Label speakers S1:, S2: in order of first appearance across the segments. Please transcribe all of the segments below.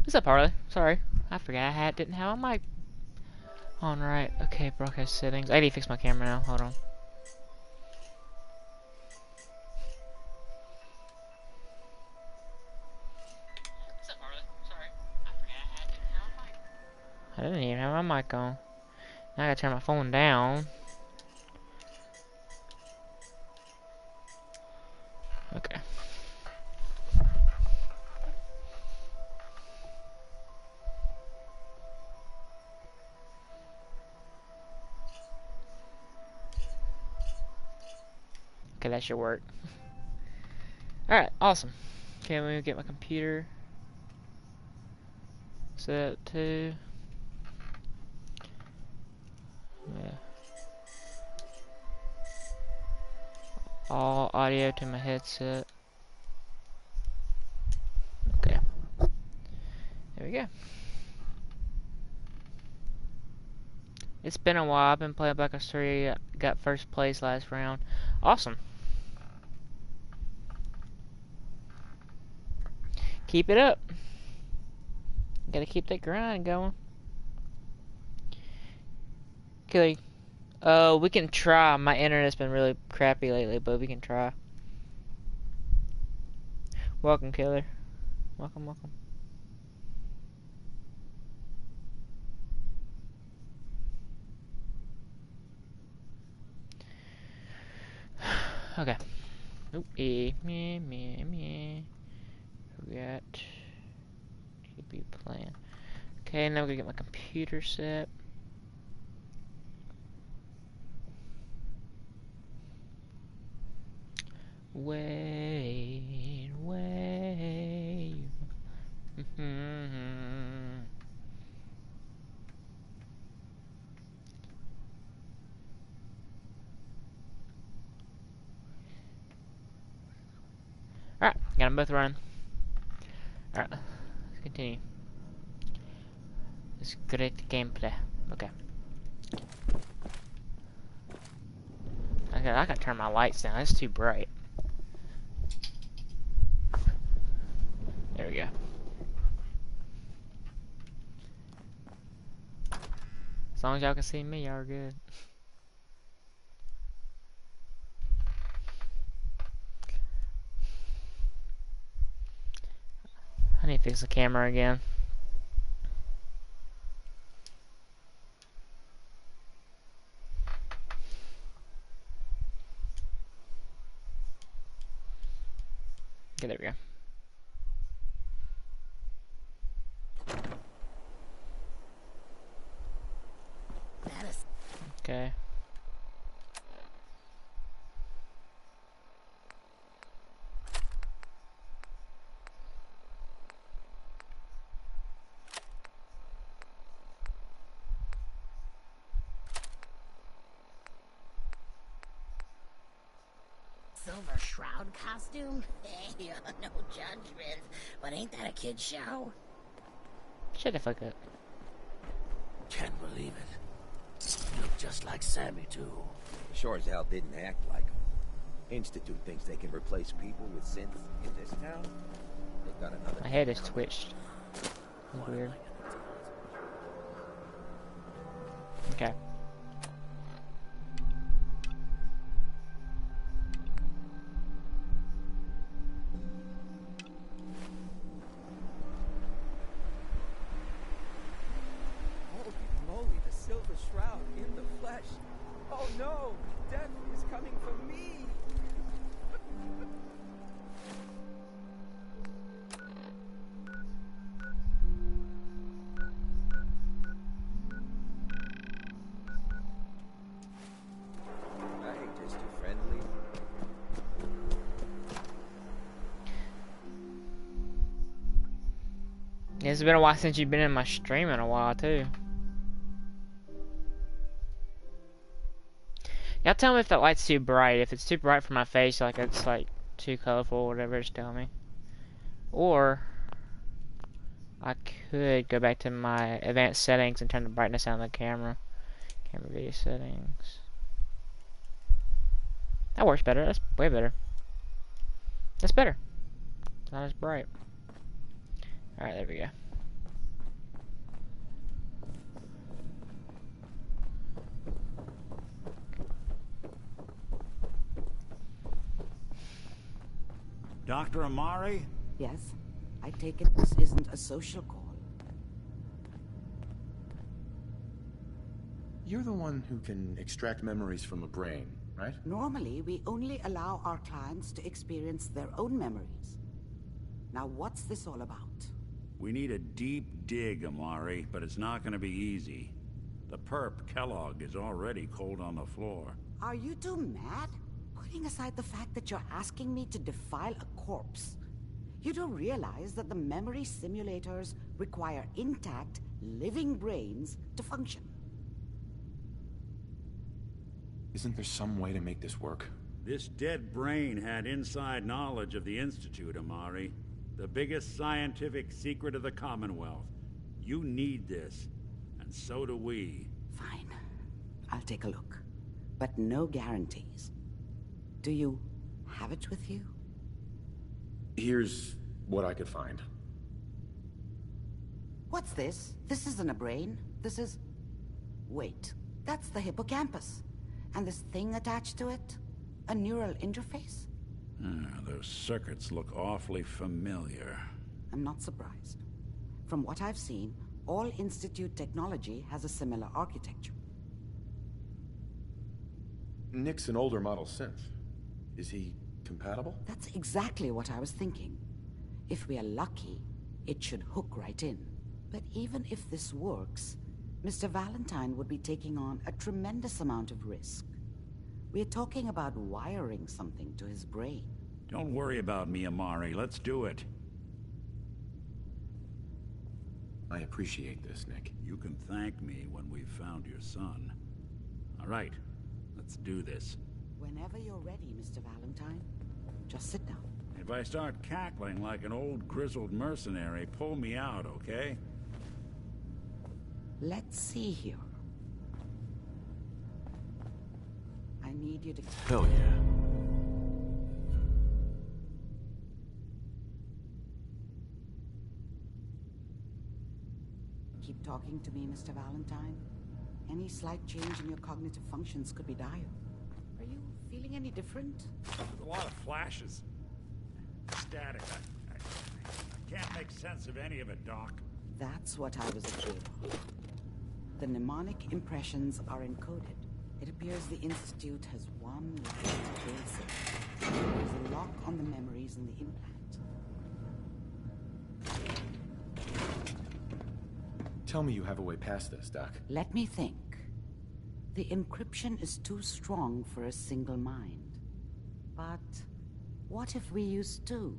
S1: What's up, Harley? Sorry, I forgot didn't have a mic on right. Okay, broadcast settings. I need to fix my camera now. Hold on. What's up, Harley? Sorry, I forgot didn't have a mic. I didn't even have my mic on. Now I gotta turn my phone down. Okay. Okay, that should work. Alright, awesome. Okay, let me get my computer set to... Yeah. All audio to my headset. Okay. There we go. It's been a while. I've been playing Black Ops 3. Got first place last round. Awesome. Keep it up. Gotta keep that grind going. Okay. We can try. My internet's been really crappy lately, but we can try. Welcome, Killer. Welcome, welcome. Okay. Oop, me. Forgot. Keep playing. Okay, now we're gonna get my computer set. Wait. Alright, got them both running. Alright, let's continue. It's great gameplay. Okay. I gotta turn my lights down. It's too bright. There we go. As long as y'all can see me, y'all are good. I need to fix the camera again. Okay, there we go. Okay.
S2: Silver Shroud costume? Hey, no judgment, but ain't that a kid's show?
S1: Shut the fuck up.
S3: Can't believe it. You look just like Sammy, too.
S4: Sure as hell didn't act like him. Institute thinks they can replace people with synths in this town. They've got another...
S1: My head is twitched. Weird. Okay.
S5: Holy moly, the Silver Shroud in the flesh. Oh no, death is coming for me.
S4: I ain't just too friendly.
S1: It's been a while since you've been in my stream in a while too. Y'all tell me if that light's too bright. If it's too bright for my face, like it's like too colorful, whatever, just tell me. Or I could go back to my advanced settings and turn the brightness down on the camera. Camera video settings. That works better. That's way better. That's better. Not as bright. Alright, there we go.
S6: Dr. Amari?
S7: Yes? I take it this isn't a social call.
S8: You're the one who can extract memories from a brain, right?
S7: Normally, we only allow our clients to experience their own memories. Now, what's this all about?
S6: We need a deep dig, Amari, but it's not gonna be easy. The perp, Kellogg, is already cold on the floor.
S7: Are you two mad? Putting aside the fact that you're asking me to defile a corpse, you don't realize that the memory simulators require intact, living brains to function.
S8: Isn't there some way to make this work?
S6: This dead brain had inside knowledge of the Institute, Amari. The biggest scientific secret of the Commonwealth. You need this, and so do we.
S7: Fine. I'll take a look. But no guarantees. Do you have it with you?
S8: Here's what I could find.
S7: What's this? This isn't a brain. This is... Wait. That's the hippocampus. And this thing attached to it? A neural interface?
S6: Those circuits look awfully familiar.
S7: I'm not surprised. From what I've seen, all Institute technology has a similar architecture.
S8: Nick's an older model synth. Is he compatible?
S7: That's exactly what I was thinking. If we are lucky, it should hook right in. But even if this works, Mr. Valentine would be taking on a tremendous amount of risk. We're talking about wiring something to his brain.
S6: Don't worry about me, Amari. Let's do it.
S8: I appreciate this, Nick.
S6: You can thank me when we've found your son. All right, let's do this.
S7: Whenever you're ready, Mr. Valentine. Just sit down.
S6: If I start cackling like an old grizzled mercenary, pull me out, okay?
S7: Let's see here. I need you to...
S8: Hell yeah.
S7: Keep talking to me, Mr. Valentine. Any slight change in your cognitive functions could be dire. Are you feeling any different?
S6: There's a lot of flashes. Static. I can't make sense of any of it, Doc.
S7: That's what I was afraid of. The mnemonic impressions are encoded. It appears the Institute has one last failsafe. There's a lock on the memories in the implant.
S8: Tell me you have a way past this, Doc.
S7: Let me think. The encryption is too strong for a single mind. But what if we use two?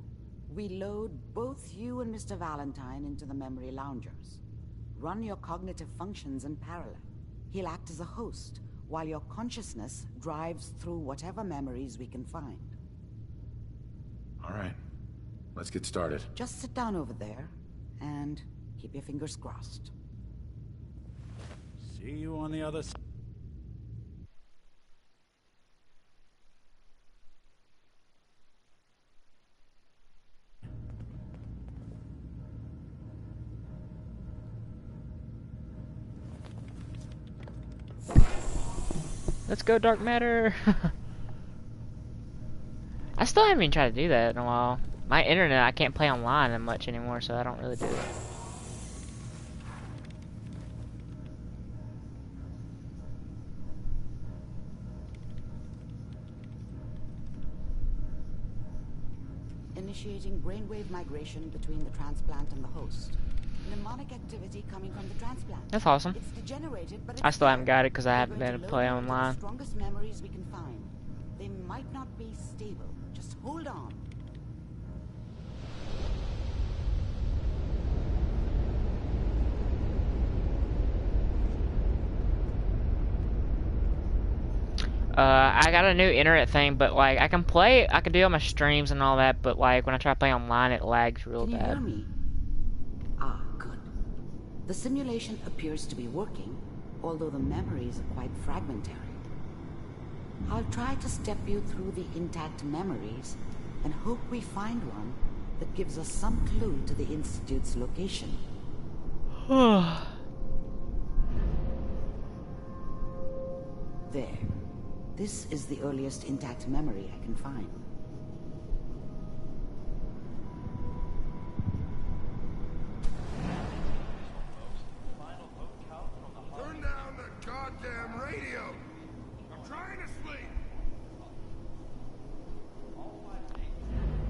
S7: We load both you and Mr. Valentine into the memory loungers. Run your cognitive functions in parallel. He'll act as a host, while your consciousness drives through whatever memories we can find.
S8: All right. Let's get started.
S7: Just sit down over there, and keep your fingers crossed.
S6: See you on the other side.
S1: Let's go, dark matter. I still haven't even tried to do that in a while. My internet, I can't play online that much anymore, so I don't really do it.
S7: Initiating brainwave migration between the transplant and the host. Mnemonic activity coming from the transplant.
S1: That's awesome.
S7: It's degenerated, but
S1: I still haven't got it because I
S7: we're
S1: haven't
S7: going
S1: been
S7: to
S1: to play
S7: load into the
S1: online.
S7: strongest memories we can find. They might not be stable. Just hold on.
S1: I got a new internet thing, but like I can do all my streams and all that, but like when I try to play online, it lags real
S7: Can you hear
S1: bad.
S7: me? Ah, good. The simulation appears to be working, although the memories are quite fragmentary. I'll try to step you through the intact memories and hope we find one that gives us some clue to the Institute's location. There. This is the earliest intact memory I can find.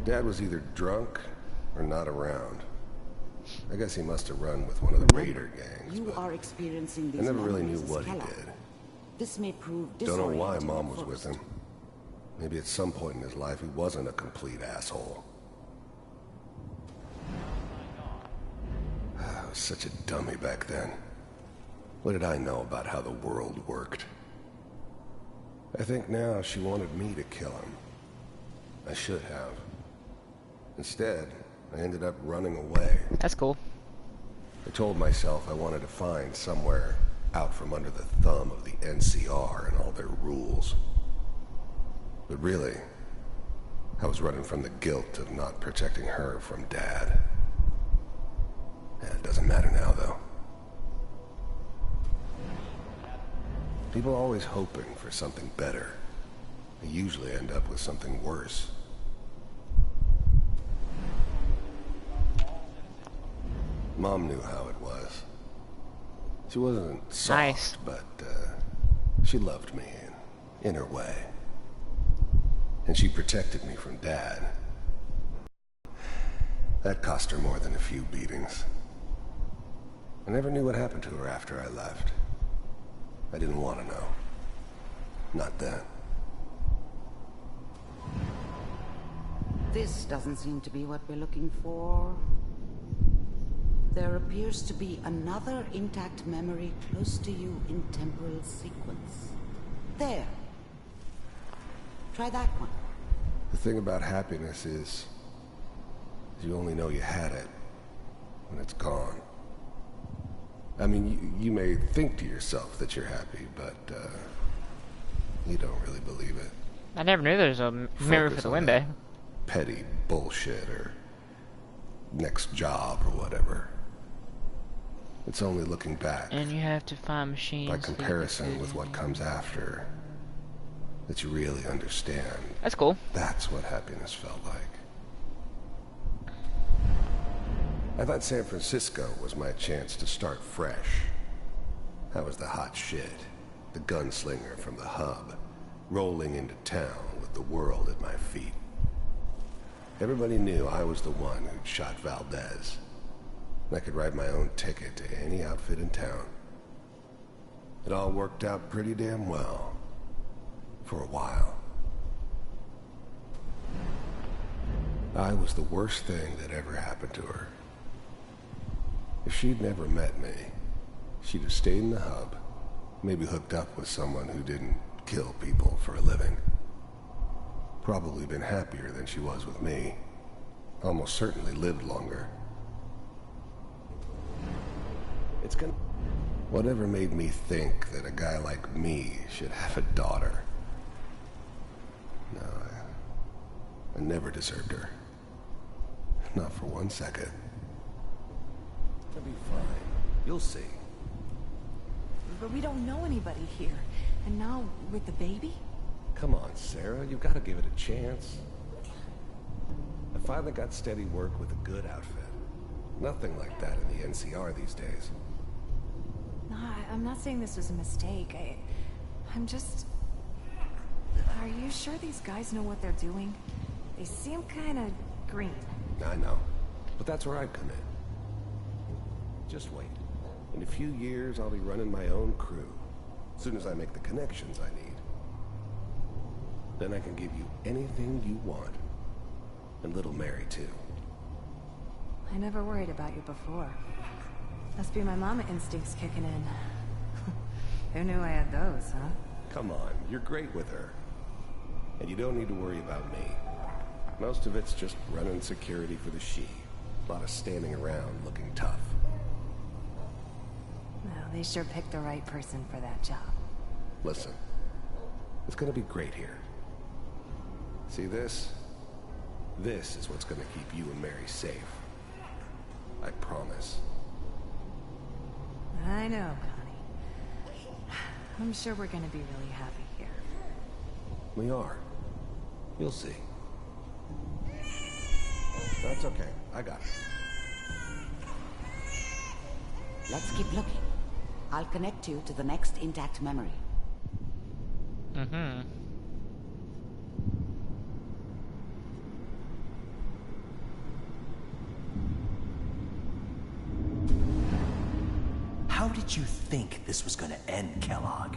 S9: Dad was either drunk or not around. I guess he must have run with one of the raider gangs,
S7: You
S9: but
S7: are experiencing these
S9: I never really knew
S7: memories as
S9: what he
S7: Keller.
S9: did.
S7: This may prove
S9: Don't know why
S7: disorienting
S9: Mom
S7: at
S9: was with
S7: first.
S9: him. Maybe at some point in his life he wasn't a complete asshole. I was such a dummy back then. What did I know about how the world worked? I think now she wanted me to kill him. I should have. Instead, I ended up running away.
S1: That's cool.
S9: I told myself I wanted to find somewhere out from under the thumb of the NCR and all their rules. But really, I was running from the guilt of not protecting her from Dad. It doesn't matter now, though. People are always hoping for something better. They usually end up with something worse. Mom knew how it was. She wasn't soft,
S1: Nice.
S9: but she loved me in her way. And she protected me from Dad. That cost her more than a few beatings. I never knew what happened to her after I left. I didn't want to know. Not then.
S7: This doesn't seem to be what we're looking for. There appears to be another intact memory close to you in temporal sequence. There. Try that one.
S9: The thing about happiness is you only know you had it when it's gone. I mean, you may think to yourself that you're happy, but you don't really believe it.
S1: I never knew there was a mirror for
S9: Focus
S1: the
S9: on
S1: window.
S9: that petty bullshit or next job or whatever. It's only looking back,
S1: And you have to find machines.
S9: by
S1: that you can
S9: comparison
S1: put
S9: with
S1: in
S9: what
S1: there.
S9: comes after, that you really understand.
S1: That's cool.
S9: That's what happiness felt like. I thought San Francisco was my chance to start fresh. I was the hot shit, the gunslinger from the hub, rolling into town with the world at my feet. Everybody knew I was the one who'd shot Valdez. I could write my own ticket to any outfit in town. It all worked out pretty damn well. For a while. I was the worst thing that ever happened to her. If she'd never met me, she'd have stayed in the hub, maybe hooked up with someone who didn't kill people for a living. Probably been happier than she was with me. Almost certainly lived longer. Whatever made me think that a guy like me should have a daughter? No, I never deserved her. Not for 1 second. It'll be fine. You'll see.
S10: But we don't know anybody here. And now, with the baby?
S9: Come on, Sarah. You've got to give it a chance. I finally got steady work with a good outfit. Nothing like that in the NCR these days.
S10: No, I'm not saying this was a mistake. I'm just... Are you sure these guys know what they're doing? They seem kind of green.
S9: I know. But that's where I come in. Just wait. In a few years, I'll be running my own crew. As soon as I make the connections I need. Then I can give you anything you want. And little Mary, too.
S10: I never worried about you before. Must be my mama instincts kicking in. Who knew I had those, huh?
S9: Come on, you're great with her. And you don't need to worry about me. Most of it's just running security for the she. A lot of standing around looking tough.
S10: Well, they sure picked the right person for that job.
S9: Listen, it's gonna be great here. See this? This is what's gonna keep you and Mary safe. I promise.
S10: I know, Connie. I'm sure we're gonna be really happy here.
S9: We are. You'll see. That's okay. I got it.
S7: Let's keep looking. I'll connect you to the next intact memory.
S1: Mm-hmm.
S11: did you think this was gonna end, Kellogg?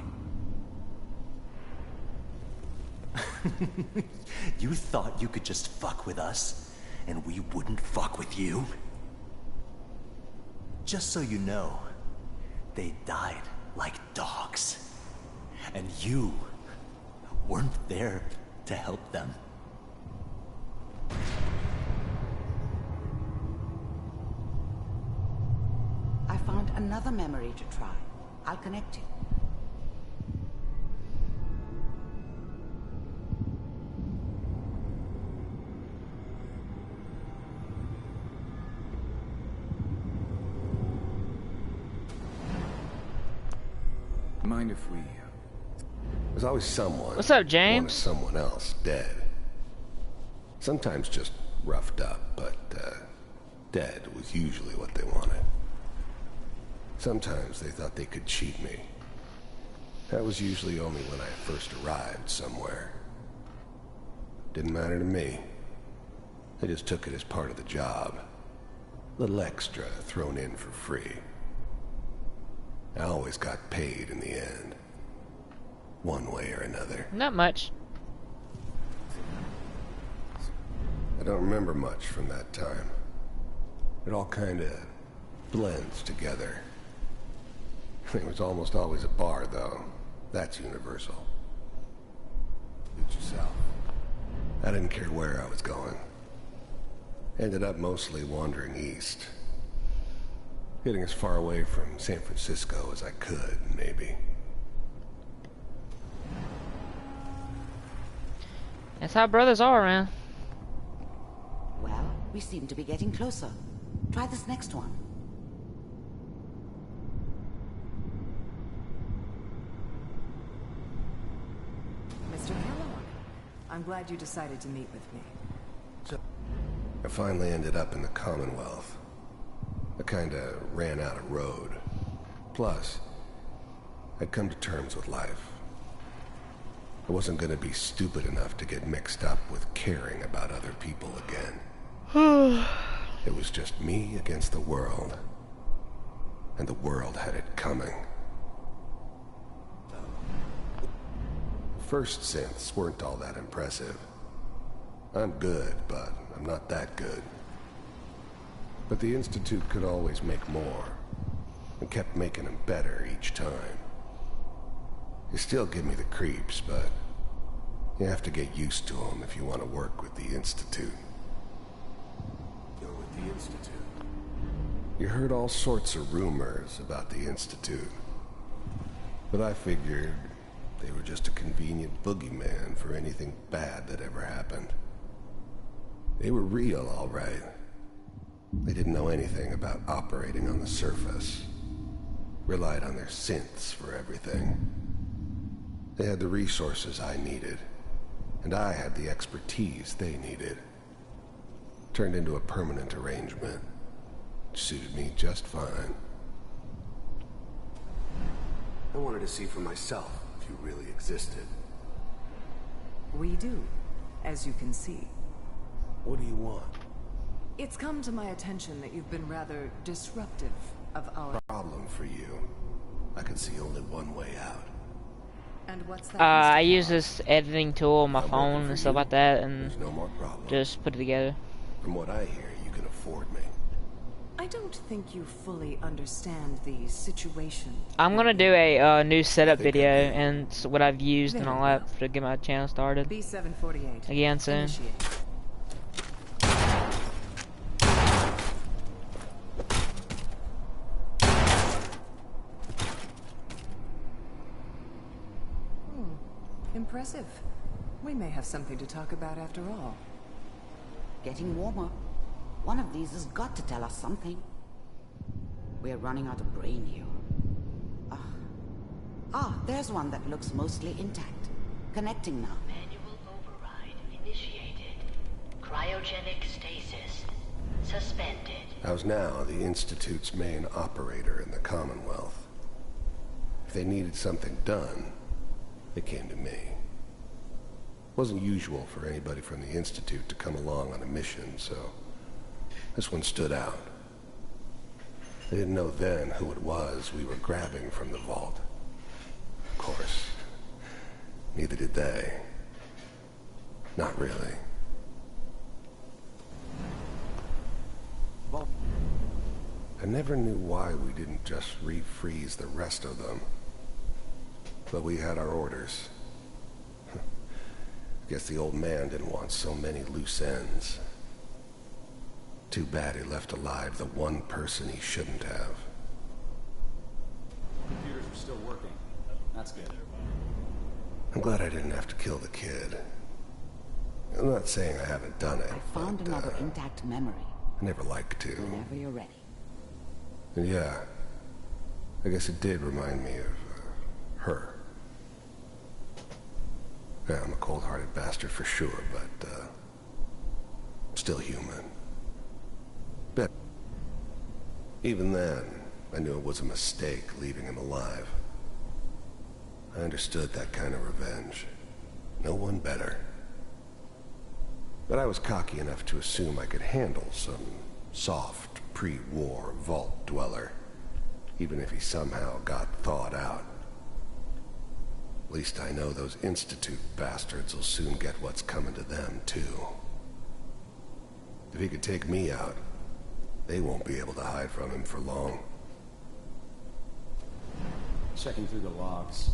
S11: You thought you could just fuck with us, and we wouldn't fuck with you? Just so you know, they died like dogs. And you weren't there to help them.
S7: I found another memory to try. I'll connect you.
S5: Mind if we...
S9: There's always someone.
S1: What's up,
S9: wanted
S1: James?
S9: someone else dead. Sometimes just roughed up, but dead was usually what they wanted. Sometimes they thought they could cheat me. That was usually only when I first arrived somewhere. Didn't matter to me. They just took it as part of the job. Little extra thrown in for free. I always got paid in the end. One way or another.
S1: Not much.
S9: I don't remember much from that time. It all kinda blends together. It was almost always a bar, though. That's universal. Suit yourself. I didn't care where I was going. Ended up mostly wandering east. Getting as far away from San Francisco as I could, maybe.
S1: That's how brothers are, man.
S7: Well, we seem to be getting closer. Try this next one.
S10: Mr. Kellogg, I'm glad you decided to meet with me.
S9: I finally ended up in the Commonwealth. I kinda ran out of road. Plus, I'd come to terms with life. I wasn't gonna be stupid enough to get mixed up with caring about other people again. It was just me against the world. And the world had it coming. First synths weren't all that impressive. I'm good, but I'm not that good. But the Institute could always make more, and kept making them better each time. They still give me the creeps, but you have to get used to them if you want to work with the Institute.
S8: You're with the Institute?
S9: You heard all sorts of rumors about the Institute, but I figured they were just a convenient boogeyman for anything bad that ever happened. They were real, all right. They didn't know anything about operating on the surface. Relied on their synths for everything. They had the resources I needed, and I had the expertise they needed. Turned into a permanent arrangement. Suited me just fine.
S8: I wanted to see for myself if you really existed.
S10: We do, as you can see.
S8: What do you want?
S10: It's come to my attention that you've been rather disruptive of our...
S9: Problem for you. I could see only one way out.
S10: And what's that?
S1: I use this editing tool on my phone and stuff like that, and
S9: There's no more problem.
S1: just put it together.
S9: From what I hear, you can afford me.
S10: I don't think you fully understand the situation.
S1: I'm gonna do a new setup video and what I've used and all that to get my channel started
S10: B748.
S1: again soon.
S10: Initiate. Impressive. We may have something to talk about after all.
S7: Getting warmer. One of these has got to tell us something. We're running out of brain here. There's one that looks mostly intact. Connecting now.
S2: Manual override initiated. Cryogenic stasis suspended.
S9: I was now the Institute's main operator in the Commonwealth. If they needed something done, they came to me. It wasn't usual for anybody from the Institute to come along on a mission, so this one stood out. I didn't know then who it was we were grabbing from the vault. Of course, neither did they. Not really. I never knew why we didn't just refreeze the rest of them. But we had our orders. Guess the old man didn't want so many loose ends. Too bad he left alive the one person he shouldn't have.
S12: Computers are still working. That's good.
S9: I'm glad I didn't have to kill the kid. I'm not saying I haven't done it.
S7: I found another intact memory.
S9: I never like to.
S7: Whenever you're ready.
S9: And yeah, I guess it did remind me of her. Yeah, I'm a cold-hearted bastard for sure, but still human. But even then, I knew it was a mistake leaving him alive. I understood that kind of revenge. No one better. But I was cocky enough to assume I could handle some soft, pre-war vault dweller, even if he somehow got thawed out. At least I know those Institute bastards will soon get what's coming to them, too. If he could take me out, they won't be able to hide from him for long.
S12: Checking through the logs.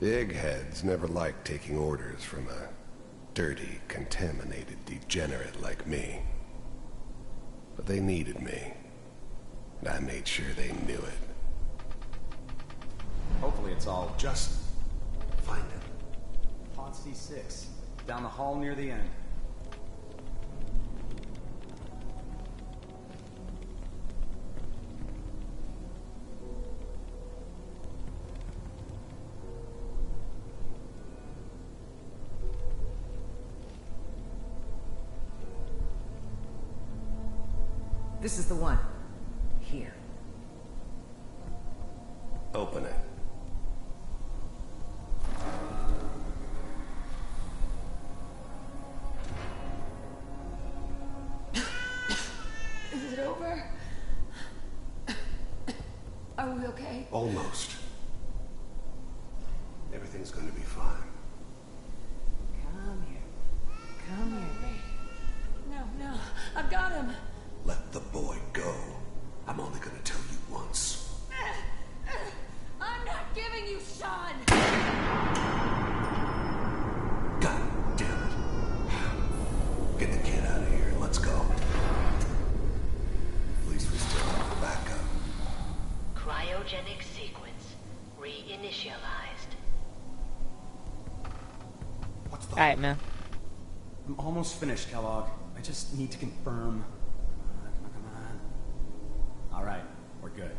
S9: The eggheads never liked taking orders from a dirty, contaminated degenerate like me. But they needed me, and I made sure they knew it.
S12: Hopefully it's all...
S9: Just find it.
S12: Pod C6. Down the hall near the end.
S13: This is the one. Here.
S9: Open it.
S10: Is it over? Are we okay?
S9: Almost. Everything's going to be fine.
S10: Come here. Come here, babe. No, I've got him.
S9: Let the boy go. I'm only going to tell you once.
S10: I'm not giving you Sean!
S9: God damn it. Get the kid out of here. Let's go. At least we still have the backup.
S2: Cryogenic sequence reinitialized.
S9: What's the...
S1: Alright, man.
S12: I'm almost finished, Kellogg. I just need to confirm. Come on. All right, we're good.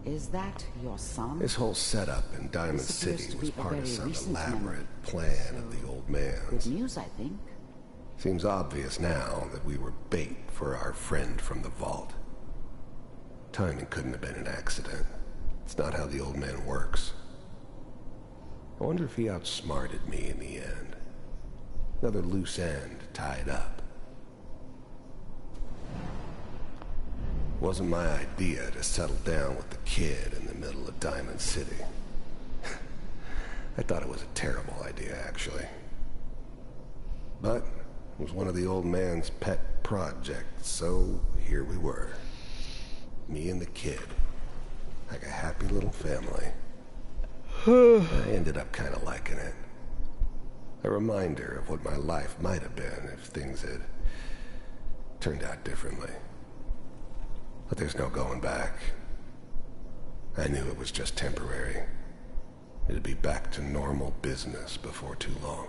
S7: Is that your son?
S9: This whole setup in Diamond City was part of some elaborate plan of the old man's.
S7: Good news, I think.
S9: Seems obvious now that we were bait for our friend from the vault. Timing couldn't have been an accident. It's not how the old man works. I wonder if he outsmarted me in the end. Another loose end tied up. Wasn't my idea to settle down with the kid in the middle of Diamond City. I thought it was a terrible idea, actually. But it was one of the old man's pet projects, so here we were. Me and the kid. Like a happy little family. I ended up kind of liking it. A reminder of what my life might have been if things had turned out differently. But there's no going back. I knew it was just temporary. It'd be back to normal business before too long.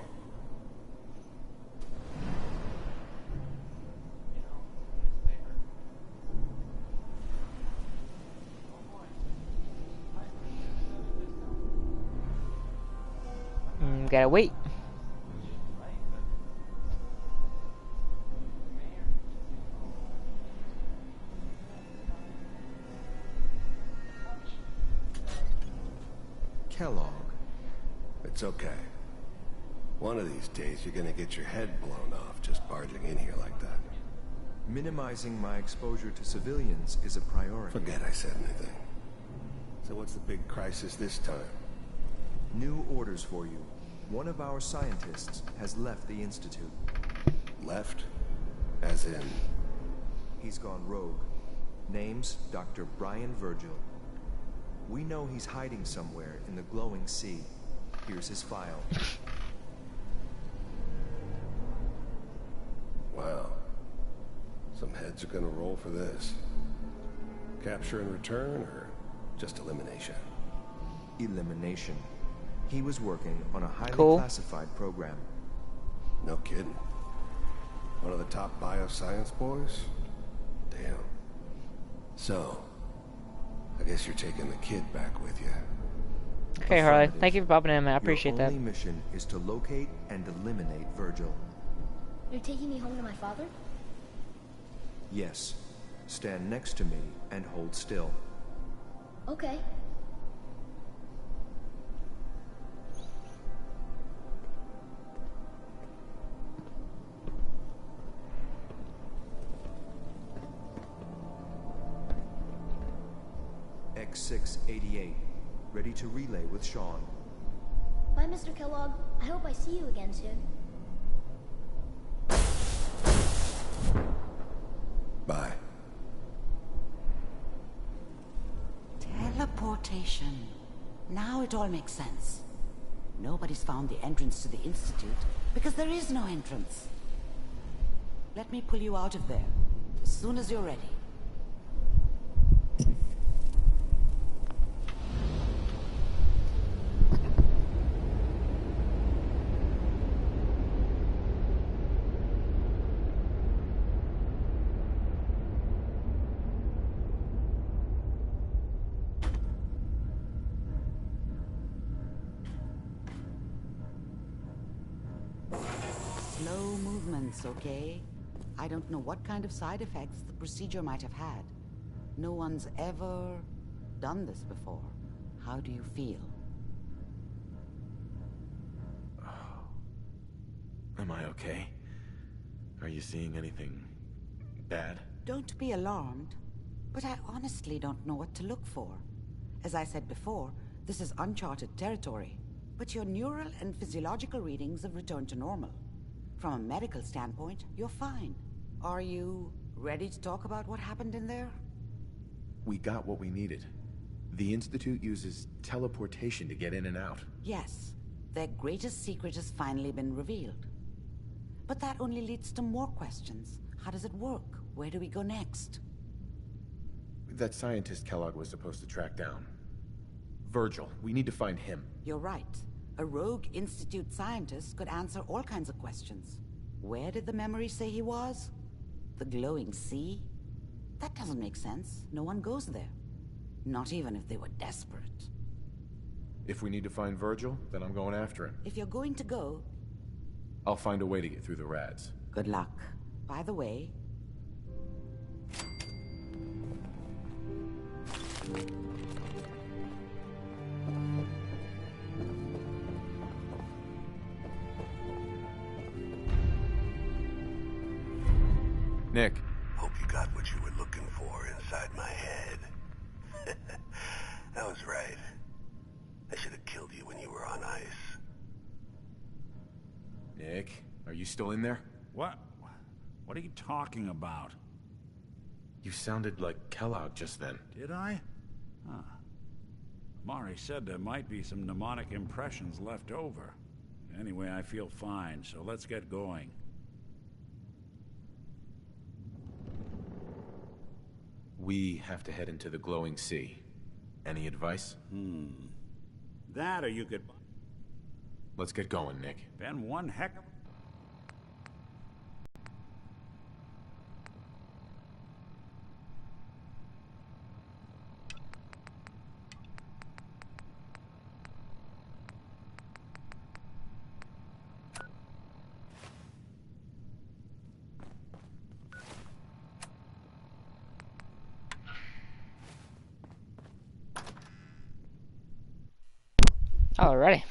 S1: Gotta wait.
S14: Kellogg.
S9: It's okay. One of these days you're gonna get your head blown off just barging in here like that.
S14: Minimizing my exposure to civilians is a priority.
S9: Forget I said anything. So what's the big crisis this time?
S14: New orders for you. One of our scientists has left the Institute.
S9: Left? As in?
S14: He's gone rogue. Name's Dr. Brian Virgil. We know he's hiding somewhere in the glowing sea. Here's his file.
S9: Wow. Some heads are gonna roll for this. Capture and return, or just elimination?
S14: Elimination. He was working on a highly classified program.
S9: No kidding. One of the top bioscience boys? Damn. So, I guess you're taking the kid back with you.
S1: Okay, Harley. Thank you for popping in, man. I appreciate that.
S14: Your only mission is to locate and eliminate Virgil.
S2: You're taking me home to my father?
S14: Yes. Stand next to me and hold still.
S2: Okay.
S14: X688. Ready to relay with Sean.
S2: Bye, Mr. Kellogg. I hope I see you again soon.
S9: Bye.
S7: Teleportation. Now it all makes sense. Nobody's found the entrance to the Institute because there is no entrance. Let me pull you out of there as soon as you're ready. Slow movements, okay? I don't know what kind of side effects the procedure might have had. No one's ever done this before. How do you feel?
S8: Am I okay? Are you seeing anything bad?
S7: Don't be alarmed, but I honestly don't know what to look for. As I said before, this is uncharted territory, but your neural and physiological readings have returned to normal. From a medical standpoint, you're fine. Are you ready to talk about what happened in there?
S8: We got what we needed. The Institute uses teleportation to get in and out.
S7: Yes, their greatest secret has finally been revealed. But that only leads to more questions. How does it work? Where do we go next?
S8: That scientist Kellogg was supposed to track down. Virgil, we need to find him.
S7: You're right. A rogue Institute scientist could answer all kinds of questions. Where did the memory say he was? The glowing sea? That doesn't make sense. No one goes there. Not even if they were desperate.
S8: If we need to find Virgil, then I'm going after him.
S7: If you're going to go...
S8: I'll find a way to get through the rads.
S7: Good luck. By the way...
S8: Nick.
S9: Hope you got what you were looking for inside my head. I was right. I should have killed you when you were on ice.
S8: Nick, are you still in there?
S6: What? What are you talking about?
S8: You sounded like Kellogg just then.
S6: Did I? Huh. Mari said there might be some mnemonic impressions left over. Anyway, I feel fine, so let's get going.
S8: We have to head into the glowing sea. Any advice?
S6: That or you could...
S8: Let's get going, Nick.
S6: Been one heck of...
S1: Alrighty.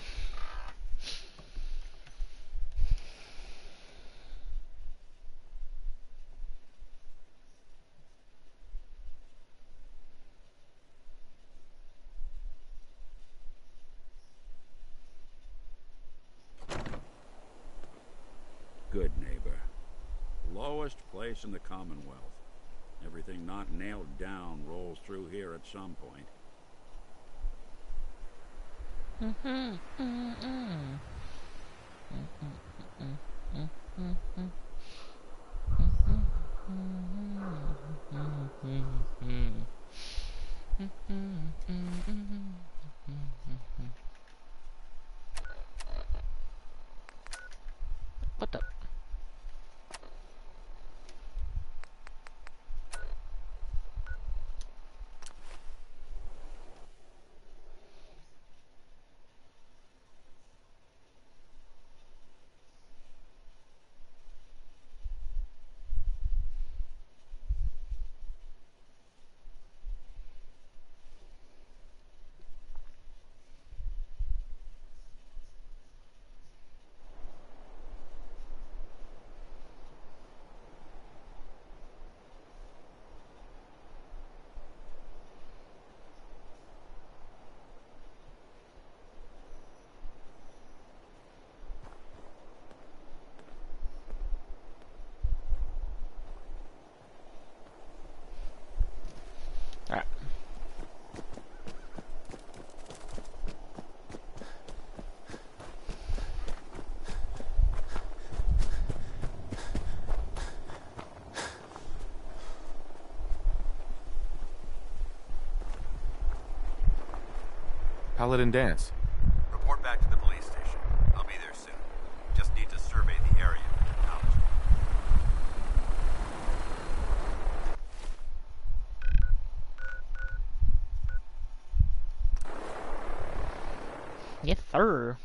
S6: Good neighbor. Lowest place in the Commonwealth. Everything not nailed down rolls through here at some point.
S1: What the? Alright.
S8: Paladin Dance.
S15: Report back to the police station. I'll be there soon. Just need to survey the area for technology.
S1: Yes, sir.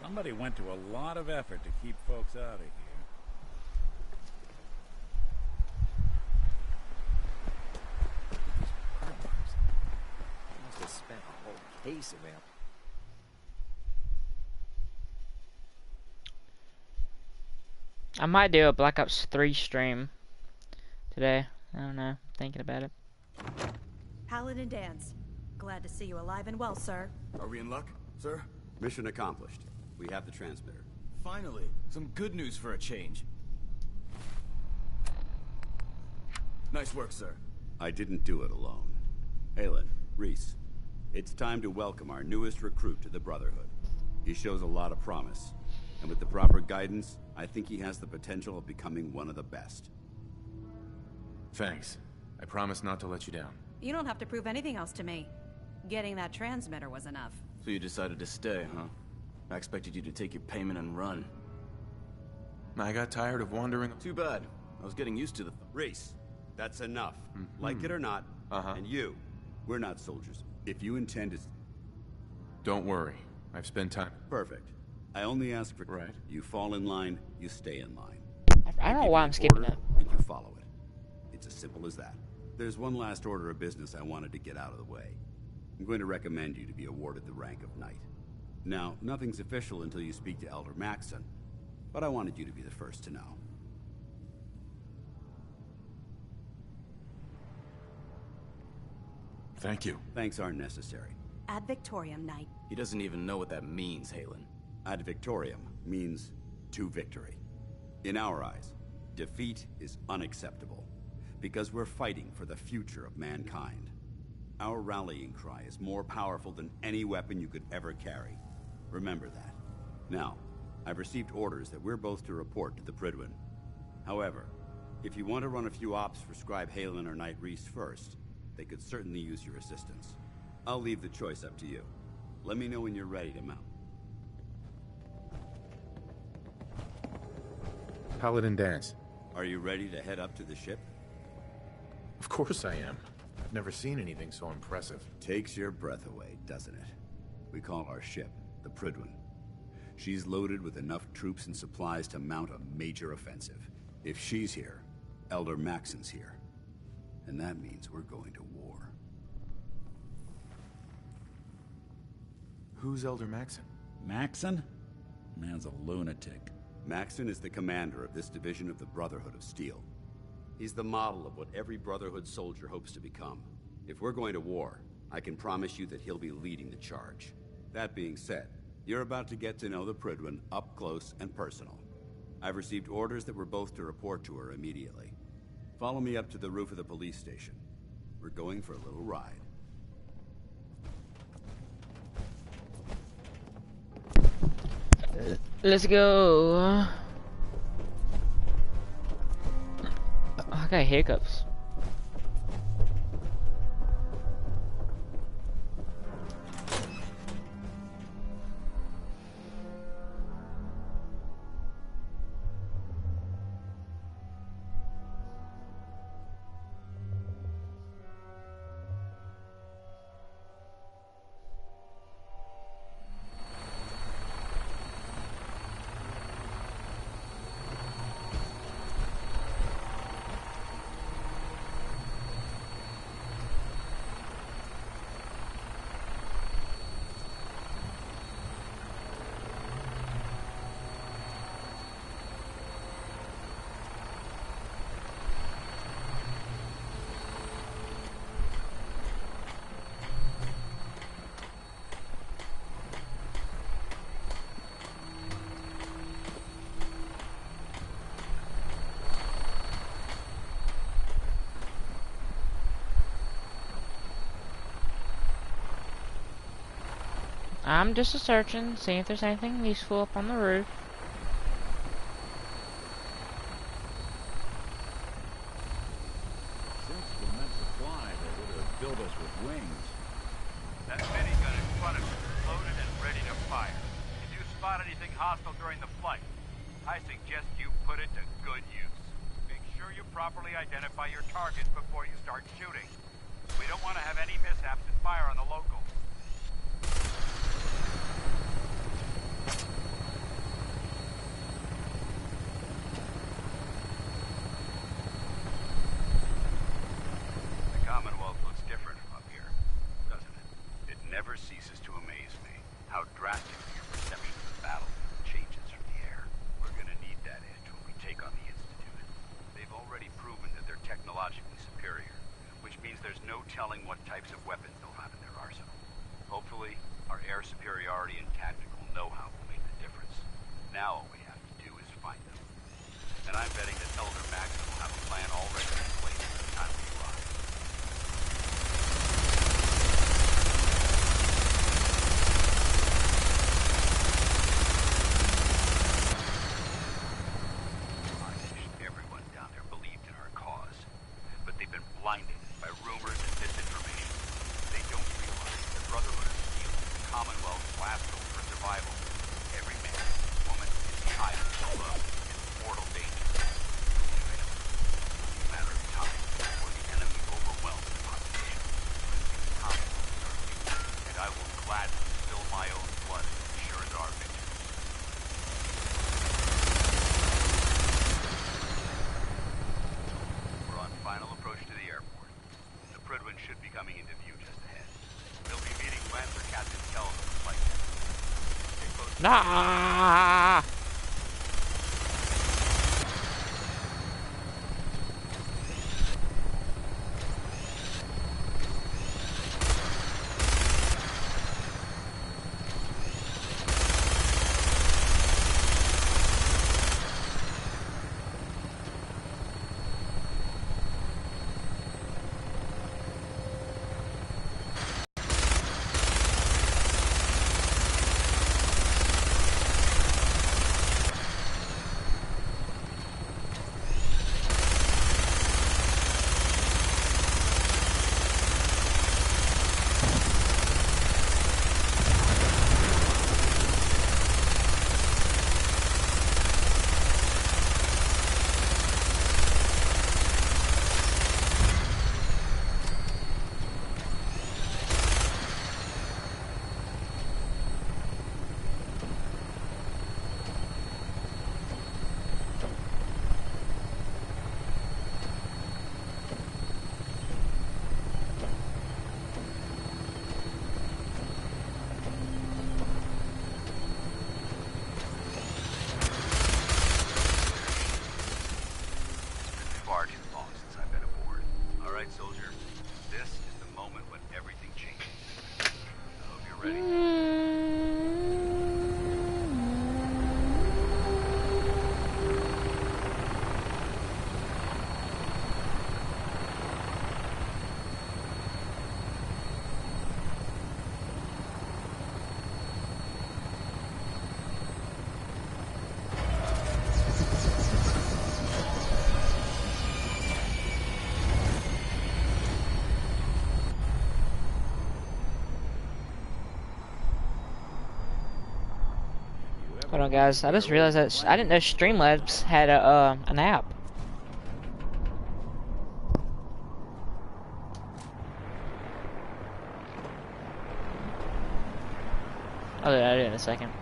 S6: Somebody went to a lot of effort to keep folks out of here.
S4: Must have spent a whole case around.
S1: I might do a Black Ops 3 stream today. I don't know. Thinking about it.
S16: Paladin Dance. Glad to see you alive and well, sir.
S17: Are we in luck, sir?
S15: Mission accomplished. We have the transmitter.
S17: Finally, some good news for a change. Nice work, sir.
S15: I didn't do it alone. Aelin, Reese, it's time to welcome our newest recruit to the Brotherhood. He shows a lot of promise, and with the proper guidance, I think he has the potential of becoming one of the best.
S8: Thanks. I promise not to let you down.
S16: You don't have to prove anything else to me. Getting that transmitter was enough.
S17: So you decided to stay, huh? I expected you to take your payment and run.
S8: I got tired of wandering.
S17: Too bad. I was getting used to the...
S15: Reese, that's enough. Like it or not, and you, we're not soldiers. If you intend to...
S8: Don't worry. I've spent time...
S15: Perfect. I only ask for... Right. You fall in line, you stay in line.
S1: I don't know why I'm skipping it.
S15: And you follow it. It's as simple as that. There's one last order of business I wanted to get out of the way. I'm going to recommend you to be awarded the rank of Knight. Now, nothing's official until you speak to Elder Maxson, but I wanted you to be the first to know.
S8: Thank you.
S15: Thanks aren't necessary.
S16: Ad Victoriam, Knight.
S17: He doesn't even know what that means, Halen.
S15: Ad Victoriam means to victory. In our eyes, defeat is unacceptable, because we're fighting for the future of mankind. Our rallying cry is more powerful than any weapon you could ever carry. Remember that. Now, I've received orders that we're both to report to the Prydwen. However, if you want to run a few ops for Scribe Halen or Knight Reese first, they could certainly use your assistance. I'll leave the choice up to you. Let me know when you're ready to mount.
S8: Paladin Dance.
S15: Are you ready to head up to the ship?
S8: Of course I am. I've never seen anything so impressive.
S15: Takes your breath away, doesn't it? We call our ship the Prydwen. She's loaded with enough troops and supplies to mount a major offensive. If she's here, Elder Maxon's here. And that means we're going to war.
S8: Who's Elder Maxon?
S6: Maxon? Man's a lunatic.
S15: Maxon is the commander of this division of the Brotherhood of Steel. He's the model of what every Brotherhood soldier hopes to become. If we're going to war, I can promise you that he'll be leading the charge. That being said, you're about to get to know the Prydwen up close and personal. I've received orders that we're both to report to her immediately. Follow me up to the roof of the police station. We're going for a little ride.
S1: Let's go. I got hiccups. I'm just searching, seeing if there's anything useful up on the roof.
S6: Since the meant to fly, they would have built us with wings.
S18: That minigun in front of you is loaded and ready to fire. If you spot anything hostile during the flight, I suggest you put it to good use. Make sure you properly identify your targets before you start shooting. We don't want to have any mishaps and fire on the locals. The Commonwealth looks different from up here, doesn't it? It never ceases to amaze me how drastically your perception of the battlefield changes from the air. We're gonna need that edge when we take on the Institute. They've already proven that they're technologically superior, which means there's no telling what types of weapons they'll have in their arsenal. Hopefully, our air superiority and tactical know-how will make the difference. Now all we have to do is find them. And I'm betting that Elder Maxon will have a plan already in place by the time we arrive. I wish everyone down there believed in our cause, but they've been blinded by rumors and misinformation. They don't realize the Brotherhood of Steel is the Commonwealth's last hope for survival. Every man, woman, and child below is in mortal danger. It's a matter of time before the enemy overwhelms the population. The Commonwealth is our future, and I will gladly spill my own blood as it ensures our victory. We're on final approach to the airport. The Prydwen should be coming into view just ahead. They'll be meeting Lance or Captain Kells on the flight deck. Stay close.
S1: Nah. Hold on, guys. I just realized that I didn't know Streamlabs had a an app. I'll do it in a second.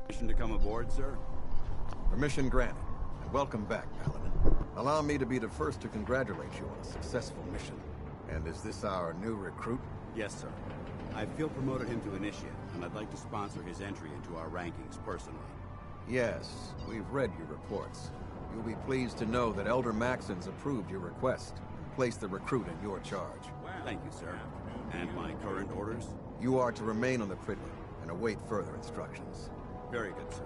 S15: Permission to come aboard, sir?
S19: Permission granted, and welcome back, Paladin. Allow me to be the first to congratulate you on a successful mission. And is this our new recruit?
S15: Yes, sir. I feel promoted him to initiate, and I'd like to sponsor his entry into our rankings personally.
S19: Yes, we've read your reports. You'll be pleased to know that Elder Maxon's approved your request and placed the recruit in your charge.
S15: Thank you, sir. And my current orders?
S19: You are to remain on the Pridwood and await further instructions.
S15: Very good, sir.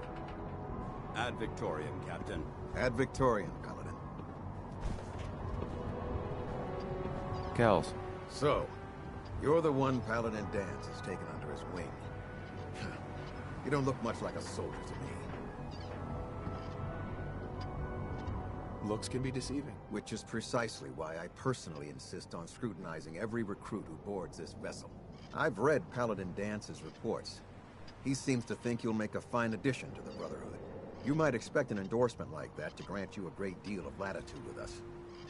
S15: Ad Victoriam, Captain.
S19: Ad Victoriam, Paladin.
S8: Kells.
S19: So, you're the one Paladin Danse has taken under his wing. You don't look much like a soldier to me.
S8: Looks can be deceiving.
S19: Which is precisely why I personally insist on scrutinizing every recruit who boards this vessel. I've read Paladin Dance's reports. He seems to think you'll make a fine addition to the Brotherhood. You might expect an endorsement like that to grant you a great deal of latitude with us.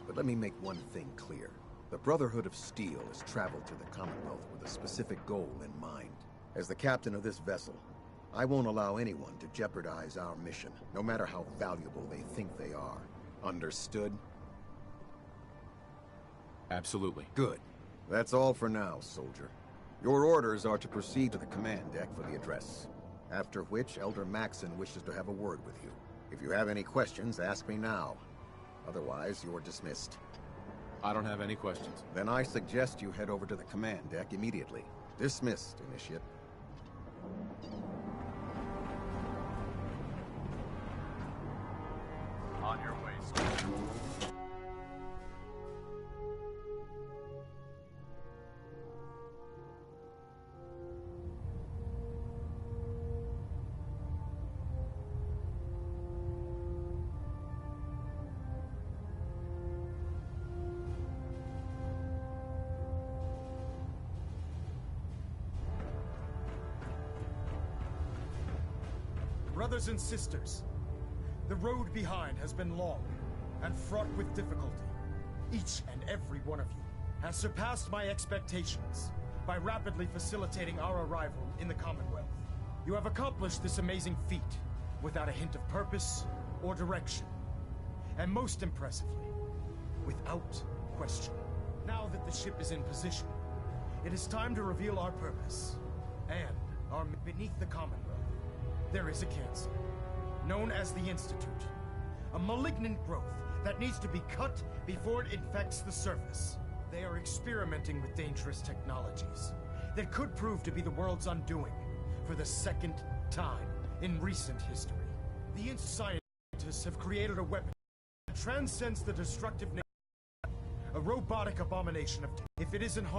S19: But let me make one thing clear. The Brotherhood of Steel has traveled to the Commonwealth with a specific goal in mind. As the captain of this vessel, I won't allow anyone to jeopardize our mission, no matter how valuable they think they are. Understood?
S8: Absolutely.
S19: Good. That's all for now, soldier. Your orders are to proceed to the command deck for the address. After which, Elder Maxon wishes to have a word with you. If you have any questions, ask me now. Otherwise, you're dismissed.
S8: I don't have any questions.
S19: Then I suggest you head over to the command deck immediately. Dismissed, Initiate.
S18: On your way, soldier.
S20: Brothers and sisters, the road behind has been long and fraught with difficulty. Each and every one of you has surpassed my expectations by rapidly facilitating our arrival in the Commonwealth. You have accomplished this amazing feat without a hint of purpose or direction. And most impressively, without question. Now that the ship is in position, it is time to reveal our purpose. And beneath the Commonwealth, there is a cancer, known as the Institute. A malignant growth that needs to be cut before it infects the surface. They are experimenting with dangerous technologies that could prove to be the world's undoing for the second time in recent history. The scientists have created a weapon that transcends the destructive nature, a robotic abomination of if it isn't harnessed